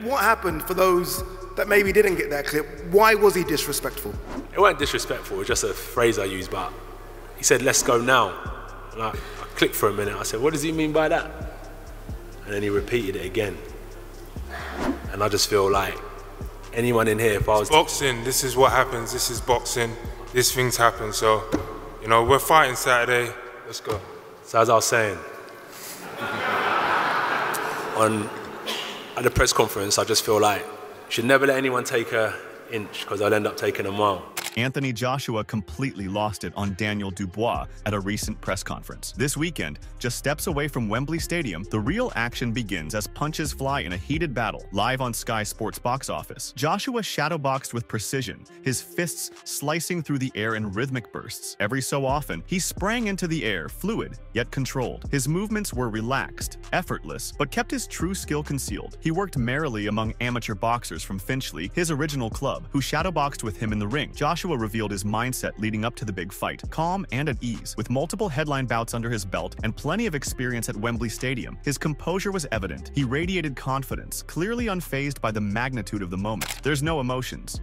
What happened for those that maybe didn't get that clip? Why was he disrespectful? It wasn't disrespectful, it was just a phrase I used, but he said, "Let's go now." And I clicked for a minute, I said, "What does he mean by that?" And then he repeated it again. And I just feel like anyone in here, if I was... Boxing, this is what happens, this is boxing, these things happen, so, you know, we're fighting Saturday, let's go. So as I was saying, at the press conference, I just feel like you should never let anyone take an inch, because they'll end up taking a mile. Anthony Joshua completely lost it on Daniel Dubois at a recent press conference. This weekend, just steps away from Wembley Stadium, the real action begins as punches fly in a heated battle, live on Sky Sports box office. Joshua shadowboxed with precision, his fists slicing through the air in rhythmic bursts. Every so often, he sprang into the air, fluid, yet controlled. His movements were relaxed, effortless, but kept his true skill concealed. He worked merrily among amateur boxers from Finchley, his original club, who shadowboxed with him in the ring. Joshua revealed his mindset leading up to the big fight, calm and at ease. With multiple headline bouts under his belt and plenty of experience at Wembley Stadium, his composure was evident. He radiated confidence, clearly unfazed by the magnitude of the moment. "There's no emotions,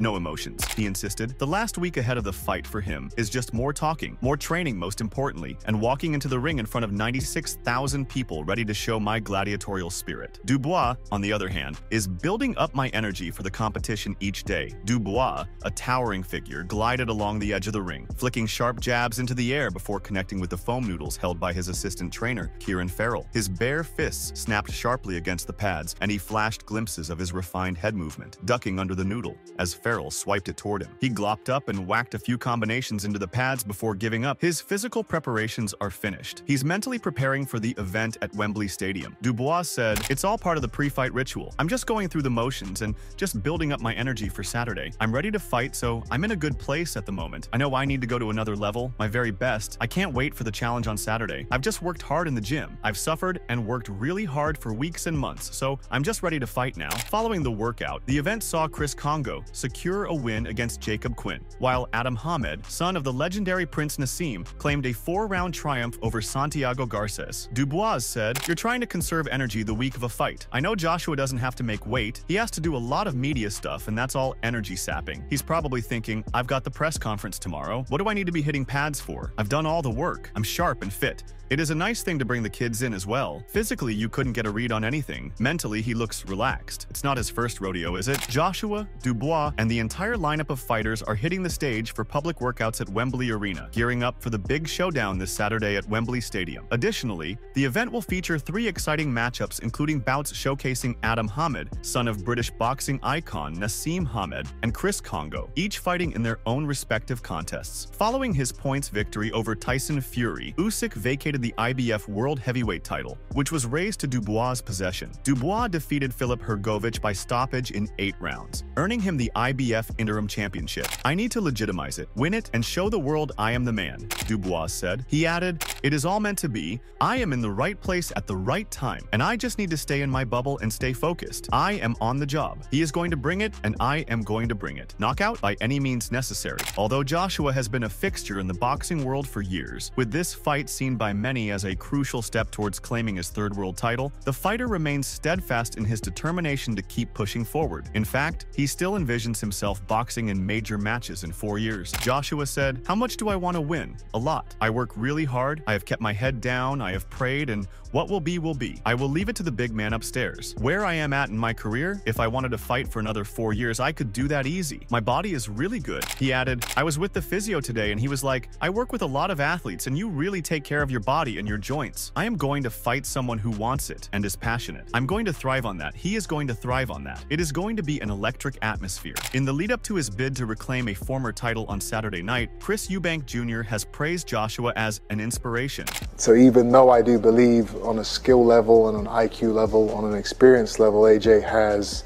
he insisted. The last week ahead of the fight for him is just more talking, more training most importantly, and walking into the ring in front of 96,000 people ready to show my gladiatorial spirit." Dubois, on the other hand, is building up my energy for the competition each day. Dubois, a towering figure, glided along the edge of the ring, flicking sharp jabs into the air before connecting with the foam noodles held by his assistant trainer, Kieran Farrell. His bare fists snapped sharply against the pads, and he flashed glimpses of his refined head movement, ducking under the noodle as Farrell swiped it toward him. He glopped up and whacked a few combinations into the pads before giving up. His physical preparations are finished. He's mentally preparing for the event at Wembley Stadium. Dubois said, "It's all part of the pre-fight ritual. I'm just going through the motions and just building up my energy for Saturday. I'm ready to fight, so I'm in a good place at the moment. I know I need to go to another level, my very best. I can't wait for the challenge on Saturday. I've just worked hard in the gym. I've suffered and worked really hard for weeks and months, so I'm just ready to fight now." Following the workout, the event saw Chris Congo secure a win against Jacob Quinn, while Adam Hamed, son of the legendary Prince Nassim, claimed a 4-round triumph over Santiago Garces. Dubois said, "You're trying to conserve energy the week of a fight. I know Joshua doesn't have to make weight. He has to do a lot of media stuff, and that's all energy sapping. He's probably thinking, I've got the press conference tomorrow. What do I need to be hitting pads for? I've done all the work. I'm sharp and fit." It is a nice thing to bring the kids in as well. Physically, you couldn't get a read on anything. Mentally, he looks relaxed. It's not his first rodeo, is it? Joshua, Dubois, and the entire lineup of fighters are hitting the stage for public workouts at Wembley Arena, gearing up for the big showdown this Saturday at Wembley Stadium. Additionally, the event will feature 3 exciting matchups, including bouts showcasing Adam Hamed, son of British boxing icon Nassim Hamed, and Chris Congo, each fighting in their own respective contests. Following his points victory over Tyson Fury, Usyk vacated the IBF World Heavyweight title, which was raised to Dubois' possession. Dubois defeated Filip Hrgovic by stoppage in 8 rounds, earning him the IBF Interim Championship. "I need to legitimize it, win it, and show the world I am the man," Dubois said. He added, "It is all meant to be. I am in the right place at the right time, and I just need to stay in my bubble and stay focused. I am on the job. He is going to bring it, and I am going to bring it. Knockout by any means necessary." Although Joshua has been a fixture in the boxing world for years, with this fight seen by many as a crucial step towards claiming his 3rd world title, the fighter remains steadfast in his determination to keep pushing forward. In fact, he still envisions himself boxing in major matches in 4 years. Joshua said, "How much do I want to win? A lot. I work really hard. I have kept my head down. I have prayed, and what will be will be. I will leave it to the big man upstairs. Where I am at in my career, if I wanted to fight for another 4 years, I could do that easy. My body is really good." He added, "I was with the physio today and he was like, I work with a lot of athletes and you really take care of your body and your joints. I am going to fight someone who wants it and is passionate. I'm going to thrive on that. He is going to thrive on that. It is going to be an electric atmosphere." In the lead up to his bid to reclaim a former title on Saturday night, Chris Eubank Jr. has praised Joshua as an inspiration. "So even though I do believe on a skill level and an IQ level, on an experience level, AJ has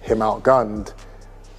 him outgunned,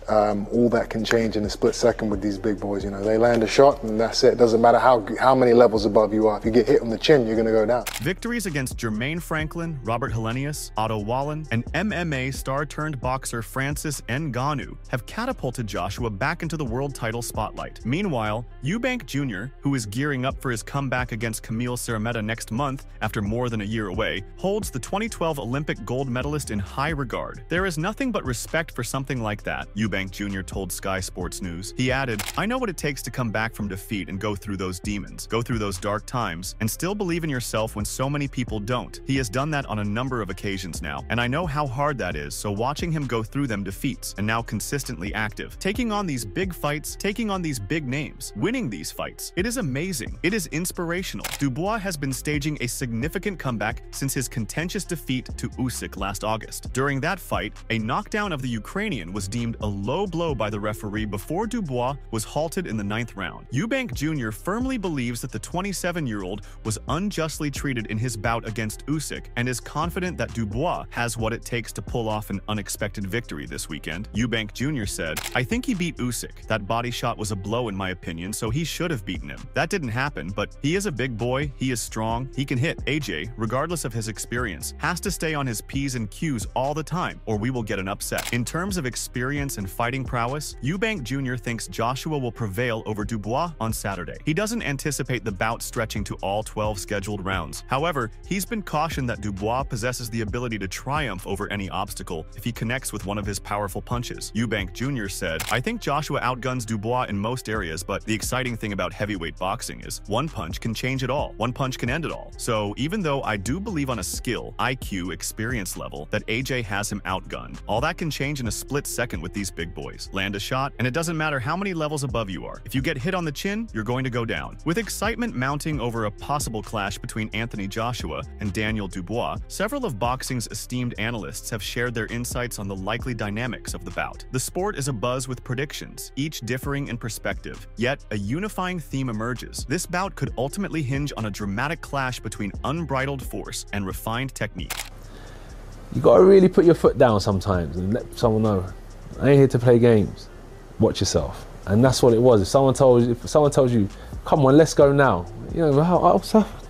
all that can change in a split second with these big boys. You know, they land a shot and that's it. Doesn't matter how many levels above you are. If you get hit on the chin, you're going to go down. Victories against Jermaine Franklin, Robert Helenius, Otto Wallen, and MMA star-turned-boxer Francis Ngannou have catapulted Joshua back into the world title spotlight. Meanwhile, Eubank Jr., who is gearing up for his comeback against Camille Serrameta next month after more than a year away, holds the 2012 Olympic gold medalist in high regard. There is nothing but respect for something like that, Eubank Jr. told Sky Sports News. He added, "I know what it takes to come back from defeat and go through those demons, go through those dark times, and still believe in yourself when so many people don't. He has done that on a number of occasions now, and I know how hard that is, so watching him go through them defeats, and now consistently active, taking on these big fights, taking on these big names, winning these fights, it is amazing. It is inspirational." Dubois has been staging a significant comeback since his contentious defeat to Usyk last August. During that fight, a knockdown of the Ukrainian was deemed a low blow by the referee before Dubois was halted in the 9th round. Eubank Jr. firmly believes that the 27-year-old was unjustly treated in his bout against Usyk and is confident that Dubois has what it takes to pull off an unexpected victory this weekend. Eubank Jr. said, "I think he beat Usyk. That body shot was a blow in my opinion, so he should have beaten him. That didn't happen, but he is a big boy, he is strong, he can hit. AJ, regardless of his experience, has to stay on his P's and Q's all the time, or we will get an upset." In terms of experience and fighting prowess, Eubank Jr. thinks Joshua will prevail over Dubois on Saturday. He doesn't anticipate the bout stretching to all 12 scheduled rounds. However, he's been cautioned that Dubois possesses the ability to triumph over any obstacle if he connects with one of his powerful punches. Eubank Jr. said, "I think Joshua outguns Dubois in most areas, but the exciting thing about heavyweight boxing is one punch can change it all. One punch can end it all. So even though I do believe on a skill, IQ, experience level that AJ has him outgunned, all that can change in a split second with these big boys. Land a shot, and it doesn't matter how many levels above you are. If you get hit on the chin, you're going to go down." With excitement mounting over a possible clash between Anthony Joshua and Daniel Dubois, several of boxing's esteemed analysts have shared their insights on the likely dynamics of the bout. The sport is abuzz with predictions, each differing in perspective, yet a unifying theme emerges. This bout could ultimately hinge on a dramatic clash between unbridled force and refined technique. You gotta really put your foot down sometimes and let someone know, I ain't here to play games. Watch yourself. And that's what it was. If someone tells you, come on, let's go now. You know,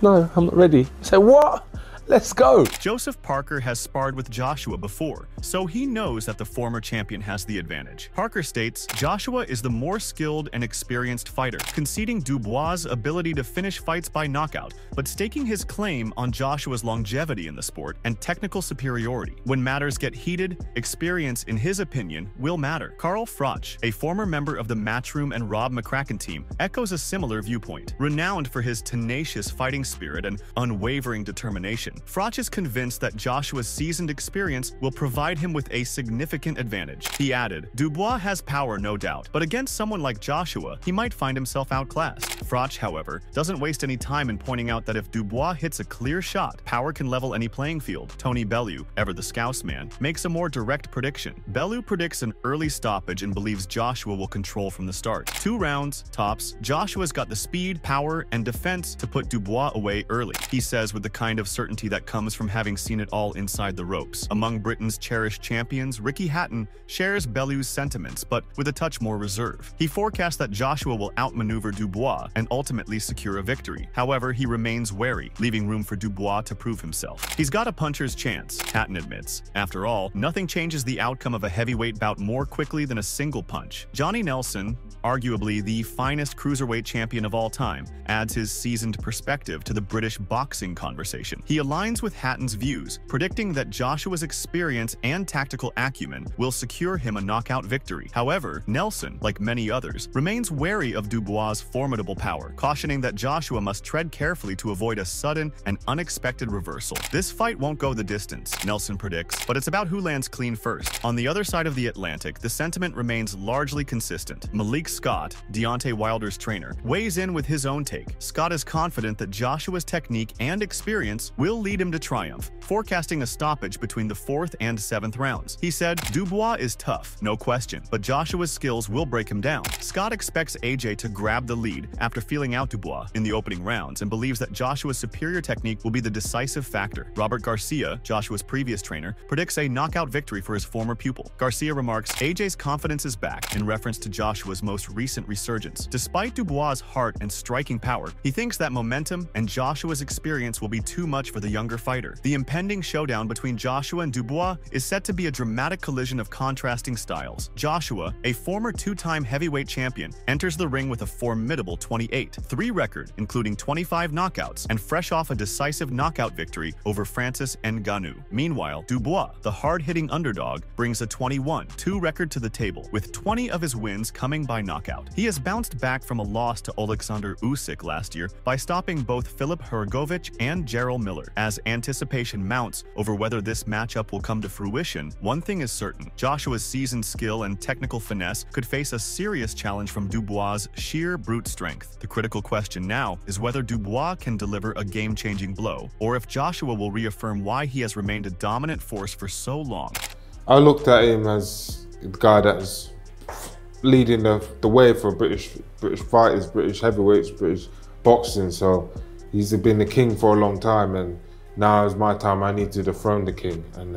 no, I'm not ready. You say, what? Let's go. Joseph Parker has sparred with Joshua before, so he knows that the former champion has the advantage. Parker states, "Joshua is the more skilled and experienced fighter, conceding Dubois' ability to finish fights by knockout, but staking his claim on Joshua's longevity in the sport and technical superiority. When matters get heated, experience, in his opinion, will matter." Carl Froch, a former member of the Matchroom and Rob McCracken team, echoes a similar viewpoint. Renowned for his tenacious fighting spirit and unwavering determination, Froch is convinced that Joshua's seasoned experience will provide him with a significant advantage. He added, "Dubois has power, no doubt, but against someone like Joshua, he might find himself outclassed." Froch, however, doesn't waste any time in pointing out that if Dubois hits a clear shot, power can level any playing field. Tony Bellew, ever the Scouse man, makes a more direct prediction. Bellew predicts an early stoppage and believes Joshua will control from the start. 2 rounds, tops, Joshua's got the speed, power, and defense to put Dubois away early. He says with the kind of certainty that comes from having seen it all inside the ropes. Among Britain's cherished champions, Ricky Hatton shares Bellew's sentiments, but with a touch more reserve. He forecasts that Joshua will outmaneuver Dubois and ultimately secure a victory. However, he remains wary, leaving room for Dubois to prove himself. He's got a puncher's chance, Hatton admits. After all, nothing changes the outcome of a heavyweight bout more quickly than a single punch. Johnny Nelson, arguably the finest cruiserweight champion of all time, adds his seasoned perspective to the British boxing conversation. He aligns with Hatton's views, predicting that Joshua's experience and tactical acumen will secure him a knockout victory. However, Nelson, like many others, remains wary of Dubois' formidable power, cautioning that Joshua must tread carefully to avoid a sudden and unexpected reversal. This fight won't go the distance, Nelson predicts, but it's about who lands clean first. On the other side of the Atlantic, the sentiment remains largely consistent. Malik Scott, Deontay Wilder's trainer, weighs in with his own take. Scott is confident that Joshua's technique and experience will lead him to triumph, forecasting a stoppage between the 4th and 7th rounds. He said, "Dubois is tough, no question, but Joshua's skills will break him down." Scott expects AJ to grab the lead after feeling out Dubois in the opening rounds and believes that Joshua's superior technique will be the decisive factor. Robert Garcia, Joshua's previous trainer, predicts a knockout victory for his former pupil. Garcia remarks, "AJ's confidence is back," in reference to Joshua's most recent resurgence. Despite Dubois' heart and striking power, he thinks that momentum and Joshua's experience will be too much for the younger fighter. The impending showdown between Joshua and Dubois is set to be a dramatic collision of contrasting styles. Joshua, a former 2-time heavyweight champion, enters the ring with a formidable 28-3 record, including 25 knockouts, and fresh off a decisive knockout victory over Francis Ngannou. Meanwhile, Dubois, the hard-hitting underdog, brings a 21-2 record to the table, with 20 of his wins coming by knockout. He has bounced back from a loss to Alexander Usyk last year by stopping both Filip Hrgovic and Jarrell Miller. As anticipation mounts over whether this matchup will come to fruition, one thing is certain: Joshua's seasoned skill and technical finesse could face a serious challenge from Dubois' sheer brute strength. The critical question now is whether Dubois can deliver a game-changing blow, or if Joshua will reaffirm why he has remained a dominant force for so long. I looked at him as the guy that's leading the way for British fighters, British heavyweights, British boxing. So he's been the king for a long time, and now is my time. I need to dethrone the king and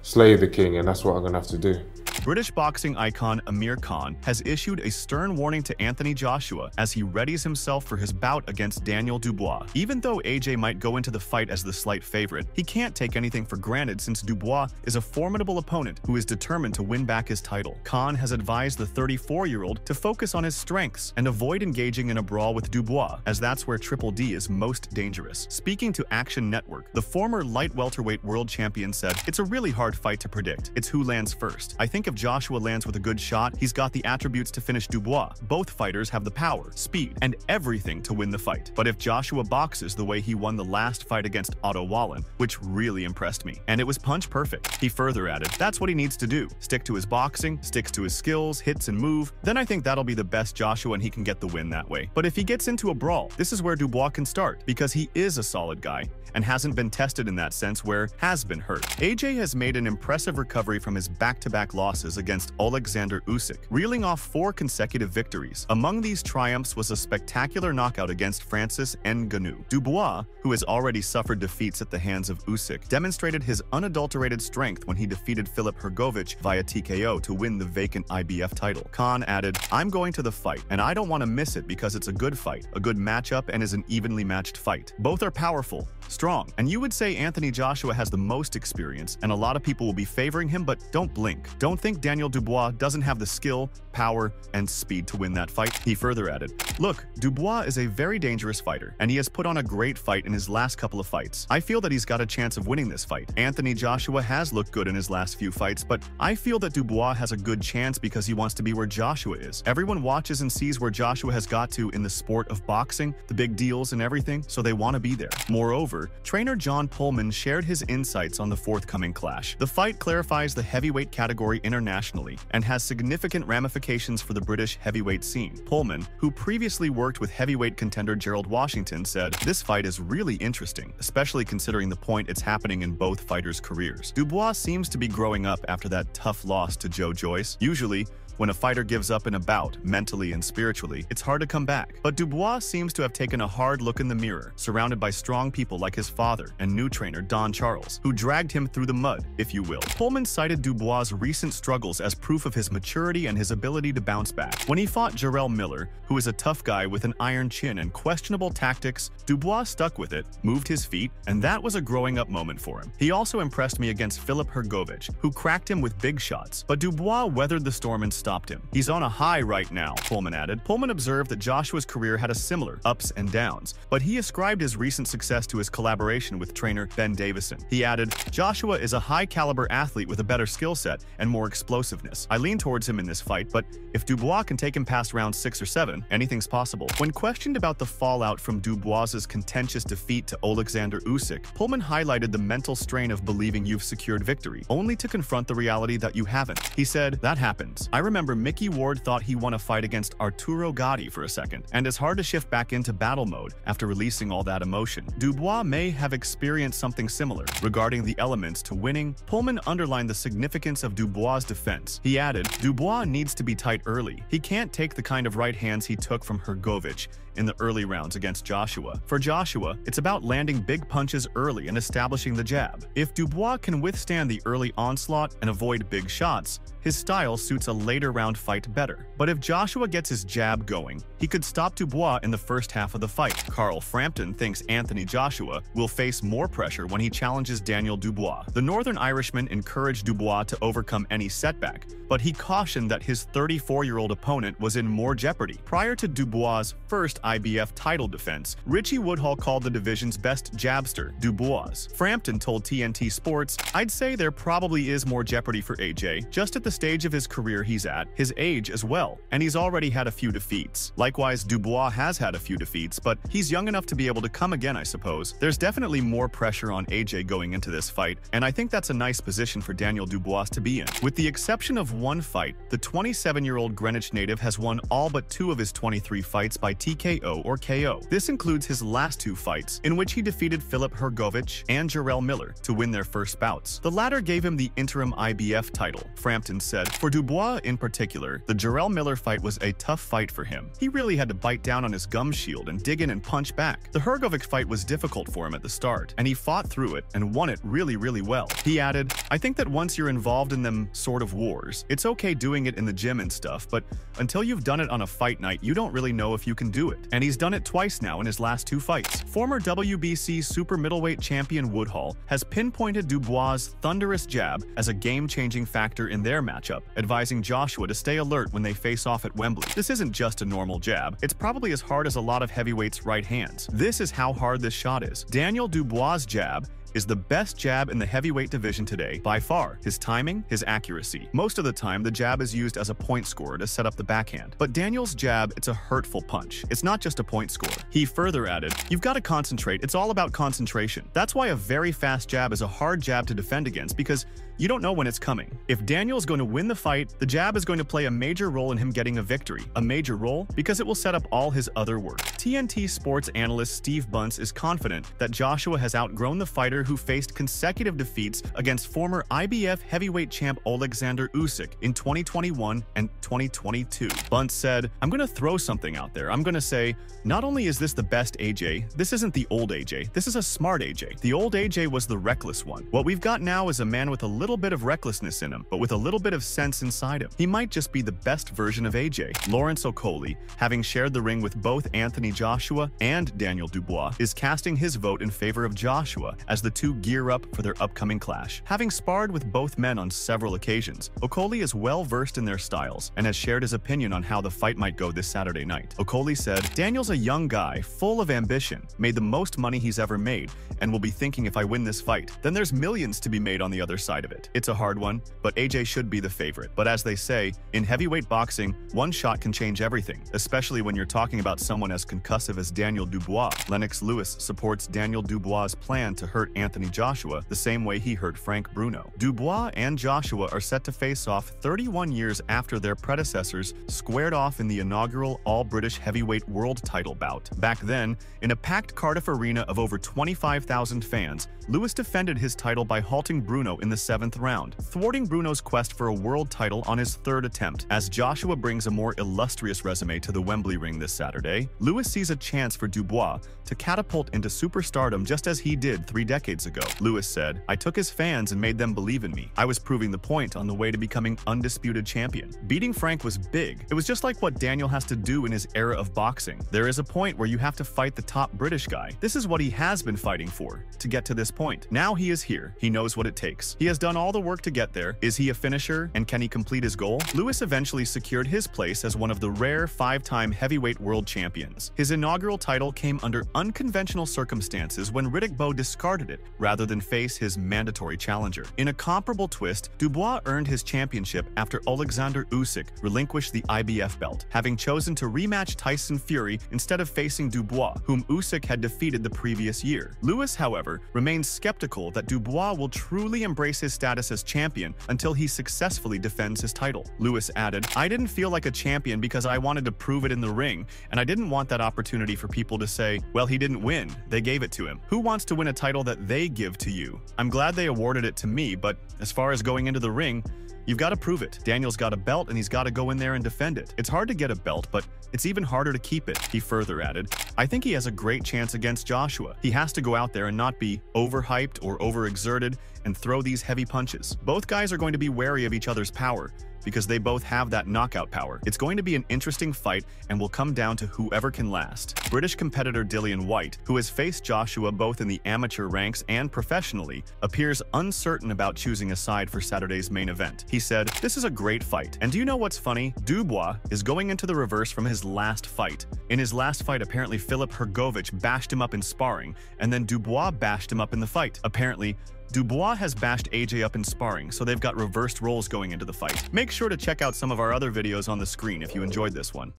slay the king, and that's what I'm gonna have to do. British boxing icon Amir Khan has issued a stern warning to Anthony Joshua as he readies himself for his bout against Daniel Dubois. Even though AJ might go into the fight as the slight favorite, he can't take anything for granted since Dubois is a formidable opponent who is determined to win back his title. Khan has advised the 34-year-old to focus on his strengths and avoid engaging in a brawl with Dubois, as that's where Triple D is most dangerous. Speaking to Action Network, the former light welterweight world champion said, "It's a really hard fight to predict. It's who lands first. I think if Joshua lands with a good shot, he's got the attributes to finish Dubois. Both fighters have the power, speed, and everything to win the fight. But if Joshua boxes the way he won the last fight against Otto Wallen, which really impressed me, and it was punch perfect," he further added, "that's what he needs to do. Stick to his boxing, sticks to his skills, hits and move. Then I think that'll be the best Joshua and he can get the win that way. But if he gets into a brawl, this is where Dubois can start, because he is a solid guy and hasn't been tested in that sense where has been hurt." AJ has made an impressive recovery from his back-to-back losses against Alexander Usyk, reeling off 4 consecutive victories. Among these triumphs was a spectacular knockout against Francis Ngannou. Dubois, who has already suffered defeats at the hands of Usyk, demonstrated his unadulterated strength when he defeated Filip Hrgovic via TKO to win the vacant IBF title. Khan added, "I'm going to the fight, and I don't want to miss it because it's a good fight, a good matchup, and is an evenly matched fight. Both are powerful, strong, and you would say Anthony Joshua has the most experience, and a lot of people will be favoring him, but don't blink. Don't think Daniel Dubois doesn't have the skill, power, and speed to win that fight." He further added, "Look, Dubois is a very dangerous fighter, and he has put on a great fight in his last couple of fights. I feel that he's got a chance of winning this fight. Anthony Joshua has looked good in his last few fights, but I feel that Dubois has a good chance because he wants to be where Joshua is. Everyone watches and sees where Joshua has got to in the sport of boxing, the big deals and everything, so they want to be there." Moreover, trainer John Pullman shared his insights on the forthcoming clash. The fight clarifies the heavyweight category internationally and has significant ramifications for the British heavyweight scene. Pullman, who previously worked with heavyweight contender Gerald Washington, said, "This fight is really interesting, especially considering the point it's happening in both fighters' careers. Dubois seems to be growing up after that tough loss to Joe Joyce. Usually, when a fighter gives up in a bout, mentally and spiritually, it's hard to come back. But Dubois seems to have taken a hard look in the mirror, surrounded by strong people like his father and new trainer Don Charles, who dragged him through the mud, if you will." Pullman cited Dubois' recent struggles as proof of his maturity and his ability to bounce back. When he fought Jarrell Miller, who is a tough guy with an iron chin and questionable tactics, Dubois stuck with it, moved his feet, and that was a growing up moment for him. He also impressed me against Filip Hrgovic, who cracked him with big shots, but Dubois weathered the storm and stopped him. "He's on a high right now," Pullman added. Pullman observed that Joshua's career had a similar ups and downs, but he ascribed his recent success to his collaboration with trainer Ben Davison. He added, "Joshua is a high-caliber athlete with a better skill set and more explosiveness. I lean towards him in this fight, but if Dubois can take him past round 6 or 7, anything's possible." When questioned about the fallout from Dubois' contentious defeat to Alexander Usyk, Pullman highlighted the mental strain of believing you've secured victory, only to confront the reality that you haven't. He said, "That happens. I remember remember Mickey Ward thought he won a fight against Arturo Gatti for a second, and it's hard to shift back into battle mode after releasing all that emotion. Dubois may have experienced something similar. Regarding the elements to winning, Pullman underlined the significance of Dubois' defense. He added, Dubois needs to be tight early. He can't take the kind of right hands he took from Hrgović in the early rounds against Joshua. For Joshua, it's about landing big punches early and establishing the jab. If Dubois can withstand the early onslaught and avoid big shots, his style suits a later round fight better. But if Joshua gets his jab going, he could stop Dubois in the first half of the fight. Carl Frampton thinks Anthony Joshua will face more pressure when he challenges Daniel Dubois. The Northern Irishman encouraged Dubois to overcome any setback, but he cautioned that his 34-year-old opponent was in more jeopardy. Prior to Dubois' first IBF title defense, Richie Woodhall called the division's best jabster Dubois. Frampton told TNT Sports, I'd say there probably is more jeopardy for AJ, just at the stage of his career he's at, his age as well, and he's already had a few defeats. Likewise, Dubois has had a few defeats, but he's young enough to be able to come again, I suppose. There's definitely more pressure on AJ going into this fight, and I think that's a nice position for Daniel Dubois to be in. With the exception of one fight, the 27-year-old Greenwich native has won all but 2 of his 23 fights by TKO or KO. This includes his last 2 fights, in which he defeated Filip Hrgović and Jarrell Miller to win their first bouts. The latter gave him the interim IBF title. Frampton said, for Dubois in particular, the Jarrell Miller fight was a tough fight for him. He really had to bite down on his gum shield and dig in and punch back. The Hrgović fight was difficult for him at the start, and he fought through it and won it really well. He added, I think that once you're involved in them sort of wars, it's okay doing it in the gym and stuff, but until you've done it on a fight night, you don't really know if you can do it. And he's done it twice now in his last 2 fights. Former WBC super middleweight champion Woodhall has pinpointed Dubois' thunderous jab as a game-changing factor in their matchup, advising Joshua to stay alert when they face off at Wembley. This isn't just a normal jab, it's probably as hard as a lot of heavyweights' right hands. This is how hard this shot is. Daniel Dubois' jab is the best jab in the heavyweight division today by far. His timing, his accuracy. Most of the time, the jab is used as a point scorer to set up the backhand. But Daniel's jab, it's a hurtful punch. It's not just a point scorer. He further added, you've got to concentrate. It's all about concentration. That's why a very fast jab is a hard jab to defend against, because you don't know when it's coming. If Daniel's going to win the fight, the jab is going to play a major role in him getting a victory. A major role because it will set up all his other work. TNT Sports analyst Steve Bunce is confident that Joshua has outgrown the fighter who faced consecutive defeats against former IBF heavyweight champ Alexander Usyk in 2021 and 2022. Bunce said, I'm going to throw something out there. I'm going to say, not only is this the best AJ, this isn't the old AJ. This is a smart AJ. The old AJ was the reckless one. What we've got now is a man with a little bit of recklessness in him, but with a little bit of sense inside him. He might just be the best version of AJ. Lawrence Okolie, having shared the ring with both Anthony Joshua and Daniel Dubois, is casting his vote in favor of Joshua as the two gear up for their upcoming clash. Having sparred with both men on several occasions, Okolie is well versed in their styles and has shared his opinion on how the fight might go this Saturday night. Okolie said, Daniel's a young guy, full of ambition, made the most money he's ever made, and will be thinking if I win this fight, then there's millions to be made on the other side of it. It's a hard one, but AJ should be the favorite. But as they say, in heavyweight boxing, one shot can change everything, especially when you're talking about someone as concussive as Daniel Dubois. Lennox Lewis supports Daniel Dubois' plan to hurt Anthony Joshua the same way he hurt Frank Bruno. Dubois and Joshua are set to face off 31 years after their predecessors squared off in the inaugural All-British Heavyweight World title bout. Back then, in a packed Cardiff arena of over 25,000 fans, Lewis defended his title by halting Bruno in the 7th round, thwarting Bruno's quest for a world title on his 3rd attempt. As Joshua brings a more illustrious resume to the Wembley ring this Saturday, Lewis sees a chance for Dubois to catapult into superstardom just as he did 3 decades ago. Lewis said, I took his fans and made them believe in me. I was proving the point on the way to becoming undisputed champion. Beating Frank was big. It was just like what Daniel has to do in his era of boxing. There is a point where you have to fight the top British guy. This is what he has been fighting for, to get to this point. Now he is here. He knows what it takes. He has done all the work to get there. Is he a finisher, and can he complete his goal? Lewis eventually secured his place as one of the rare 5-time heavyweight world champions. His inaugural title came under unconventional circumstances when Riddick Bowe discarded it rather than face his mandatory challenger. In a comparable twist, Dubois earned his championship after Alexander Usyk relinquished the IBF belt, having chosen to rematch Tyson Fury instead of facing Dubois, whom Usyk had defeated the previous year. Lewis, however, remains skeptical that Dubois will truly embrace his status as champion until he successfully defends his title. Lewis added, "I didn't feel like a champion because I wanted to prove it in the ring, and I didn't want that opportunity for people to say, well, he didn't win, they gave it to him. Who wants to win a title that they give to you? I'm glad they awarded it to me, but as far as going into the ring, you've got to prove it. Daniel's got a belt and he's got to go in there and defend it. It's hard to get a belt, but it's even harder to keep it," he further added. "I think he has a great chance against Joshua. He has to go out there and not be overhyped or overexerted and throw these heavy punches. Both guys are going to be wary of each other's power because they both have that knockout power. It's going to be an interesting fight and will come down to whoever can last." British competitor Dillian Whyte, who has faced Joshua both in the amateur ranks and professionally, appears uncertain about choosing a side for Saturday's main event. He said, "This is a great fight. And do you know what's funny? Dubois is going into the reverse from his last fight. In his last fight, apparently Filip Hrgović bashed him up in sparring, and then Dubois bashed him up in the fight. Apparently, Dubois has bashed AJ up in sparring, so they've got reversed roles going into the fight." Make sure to check out some of our other videos on the screen if you enjoyed this one.